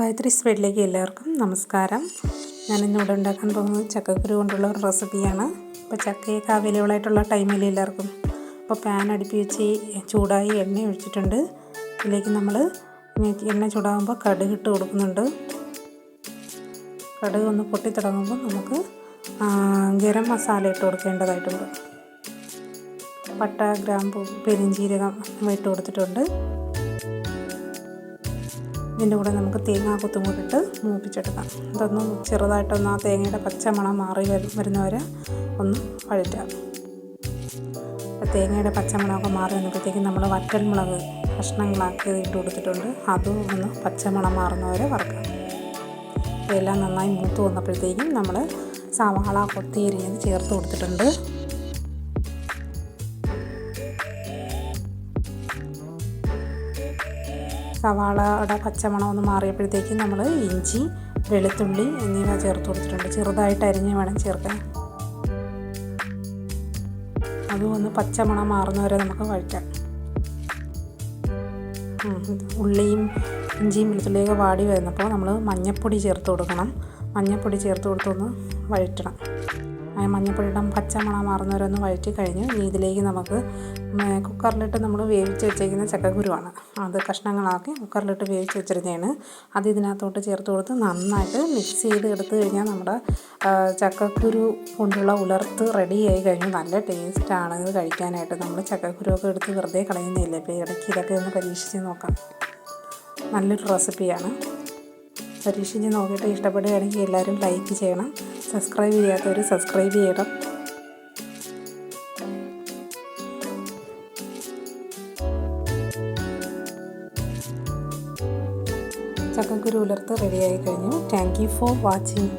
ഗായത്രീസ് വീട്ടിലേക്ക് എല്ലാവർക്കും നമസ്കാരം. ഞാനിന്നിവിടെ ഉണ്ടാക്കാൻ പോകുന്നത് ചക്കക്കുരു കൊണ്ടുള്ള ഒരു റെസിപ്പിയാണ്. അപ്പോൾ ചക്കയൊക്കെ അവൈലബിൾ ആയിട്ടുള്ള ടൈമിൽ എല്ലാവർക്കും. അപ്പോൾ പാൻ അടുപ്പി വെച്ച് ചൂടായി എണ്ണ ഒഴിച്ചിട്ടുണ്ട്. ഇതിലേക്ക് നമ്മൾ എണ്ണ ചൂടാകുമ്പോൾ കടുക് ഇട്ട് കൊടുക്കുന്നുണ്ട്. കടുക് ഒന്ന് പൊട്ടി തുടങ്ങുമ്പോൾ നമുക്ക് ഗരം മസാല ഇട്ട് കൊടുക്കേണ്ടതായിട്ടുണ്ട്. പട്ട, ഗ്രാമ്പൂ, പെരിഞ്ചീരകം ഇട്ട് കൊടുത്തിട്ടുണ്ട്. ഇതിൻ്റെ കൂടെ നമുക്ക് തേങ്ങാക്കൊത്തും കൂടി ഇട്ട് മൂപ്പിച്ചെടുക്കാം. ഇതൊന്ന് ചെറുതായിട്ടൊന്ന് ആ തേങ്ങയുടെ പച്ചമണം മാറി വരുന്നവരെ ഒന്ന് വഴറ്റാം. അപ്പോൾ തേങ്ങയുടെ പച്ചമണമൊക്കെ മാറി വന്നപ്പോഴത്തേക്കും നമ്മൾ വറ്റൽമുളക് കഷ്ണങ്ങളാക്കി ഇട്ട് കൊടുത്തിട്ടുണ്ട്. അതും ഒന്ന് പച്ചമണം മാറുന്നവരെ വറുക്കാം. ഇതെല്ലാം നന്നായി മൂത്ത് വന്നപ്പോഴത്തേക്കും നമ്മൾ സവാള കൊത്തിയരിഞ്ഞത് ചേർത്ത് കൊടുത്തിട്ടുണ്ട്. സവാളയുടെ പച്ചമണം ഒന്ന് മാറിയപ്പോഴത്തേക്കും നമ്മൾ ഇഞ്ചി, വെളുത്തുള്ളി എന്നിവ ചേർത്ത് കൊടുത്തിട്ടുണ്ട്. ചെറുതായിട്ട് അരിഞ്ഞ് വേണം ചേർക്കാൻ. അതും ഒന്ന് പച്ചമണം മാറുന്നവരെ നമുക്ക് വഴറ്റാം. ഉള്ളിയും ഇഞ്ചിയും വെളുത്തുള്ളിയൊക്കെ വാടി വരുന്നപ്പോൾ നമ്മൾ മഞ്ഞൾപ്പൊടി ചേർത്ത് കൊടുക്കണം. മഞ്ഞൾപ്പൊടി ചേർത്ത് കൊടുത്തൊന്ന് വഴറ്റണം. മഞ്ഞൾപ്പൊടിയുടെ പച്ചമണം മാറുന്നവരെ ഒന്ന് വഴറ്റി കഴിഞ്ഞ് ഇതിലേക്ക് നമുക്ക് കുക്കറിലിട്ട് നമ്മൾ വേവിച്ച് വെച്ചേക്കുന്ന ചക്കക്കുരുവാണ്. അത് കഷ്ണങ്ങളാക്കി കുക്കറിലിട്ട് വേവിച്ച് വെച്ചിരുന്നതാണ്. അത് ഇതിനകത്തോട്ട് ചേർത്ത് കൊടുത്ത് നന്നായിട്ട് മിക്സ് ചെയ്ത് എടുത്തു കഴിഞ്ഞാൽ നമ്മുടെ ചക്കക്കുരു കൊണ്ടുള്ള ഉലർത്ത് റെഡിയായി കഴിഞ്ഞു. നല്ല ടേസ്റ്റാണ് ഇത് കഴിക്കാനായിട്ട്. നമ്മൾ ചക്കക്കുരുവൊക്കെ എടുത്ത് വെറുതെ കളയുന്നില്ല. ഇപ്പോൾ ഇടയ്ക്ക് ഇതൊക്കെ ഒന്ന് പരീക്ഷിച്ച് നോക്കാം. നല്ലൊരു റെസിപ്പിയാണ്. പരീക്ഷിച്ച് നോക്കിയിട്ട് ഇഷ്ടപ്പെടുകയാണെങ്കിൽ എല്ലാവരും ലൈക്ക് ചെയ്യണം. സബ്സ്ക്രൈബ് ചെയ്യാത്തവർ സബ്സ്ക്രൈബ് ചെയ്യണം. ചക്കക്കുരു ഉലർത്ത് റെഡിയായി കഴിഞ്ഞു. Thank you for watching.